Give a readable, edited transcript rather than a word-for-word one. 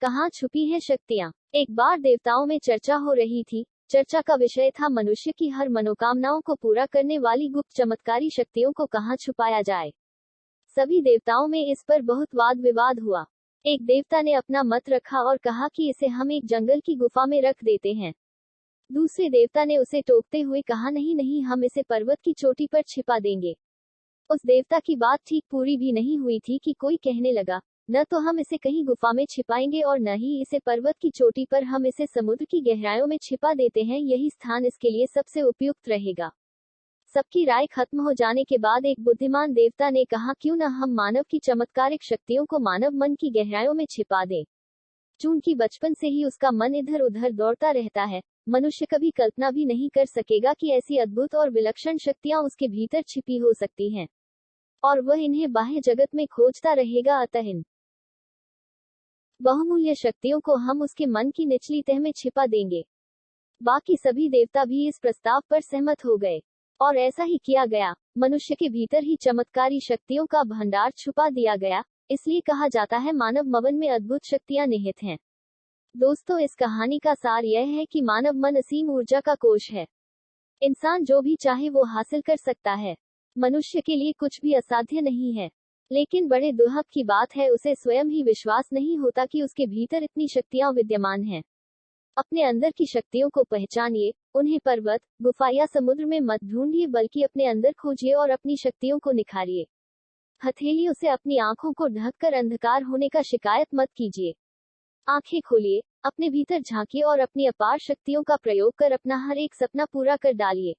कहाँ छुपी हैं शक्तियाँ। एक बार देवताओं में चर्चा हो रही थी। चर्चा का विषय था मनुष्य की हर मनोकामनाओं को पूरा करने वाली गुप्त चमत्कारी शक्तियों को कहाँ छुपाया जाए। सभी देवताओं में इस पर बहुत वाद विवाद हुआ। एक देवता ने अपना मत रखा और कहा कि इसे हम एक जंगल की गुफा में रख देते हैं। दूसरे देवता ने उसे टोकते हुए कहा, नहीं नहीं, हम इसे पर्वत की चोटी पर छिपा देंगे। उस देवता की बात ठीक पूरी भी नहीं हुई थी कि कोई कहने लगा, न तो हम इसे कहीं गुफा में छिपाएंगे और न ही इसे पर्वत की चोटी पर, हम इसे समुद्र की गहराइयों में छिपा देते हैं, यही स्थान इसके लिए सबसे उपयुक्त रहेगा। सबकी राय खत्म हो जाने के बाद एक बुद्धिमान देवता ने कहा, क्यों न हम मानव की चमत्कारिक शक्तियों को मानव मन की गहराइयों में छिपा दें। चूंकि बचपन से ही उसका मन इधर उधर दौड़ता रहता है, मनुष्य कभी कल्पना भी नहीं कर सकेगा कि ऐसी अद्भुत और विलक्षण शक्तियां उसके भीतर छिपी हो सकती हैं, और वह इन्हें बाह्य जगत में खोजता रहेगा। अतः इन बहुमूल्य शक्तियों को हम उसके मन की निचली तह में छिपा देंगे। बाकी सभी देवता भी इस प्रस्ताव पर सहमत हो गए, और ऐसा ही किया गया। मनुष्य के भीतर ही चमत्कारी शक्तियों का भंडार छुपा दिया गया। इसलिए कहा जाता है, मानव मवन में अद्भुत शक्तियां निहित हैं। दोस्तों, इस कहानी का सार यह है कि मानव मन असीम ऊर्जा का कोश है। इंसान जो भी चाहे वो हासिल कर सकता है। मनुष्य के लिए कुछ भी असाध्य नहीं है। लेकिन बड़े दुर्भाग्य की बात है, उसे स्वयं ही विश्वास नहीं होता कि उसके भीतर इतनी शक्तियां विद्यमान हैं। अपने अंदर की शक्तियों को पहचानिए, उन्हें पर्वत, गुफा या समुद्र में मत ढूंढिए, बल्कि अपने अंदर खोजिए और अपनी शक्तियों को निखारिए। हथेलियों से अपनी आंखों को ढककर अंधकार होने का शिकायत मत कीजिए। आंखें खोलिए, अपने भीतर झांकिए और अपनी अपार शक्तियों का प्रयोग कर अपना हर एक सपना पूरा कर डालिए।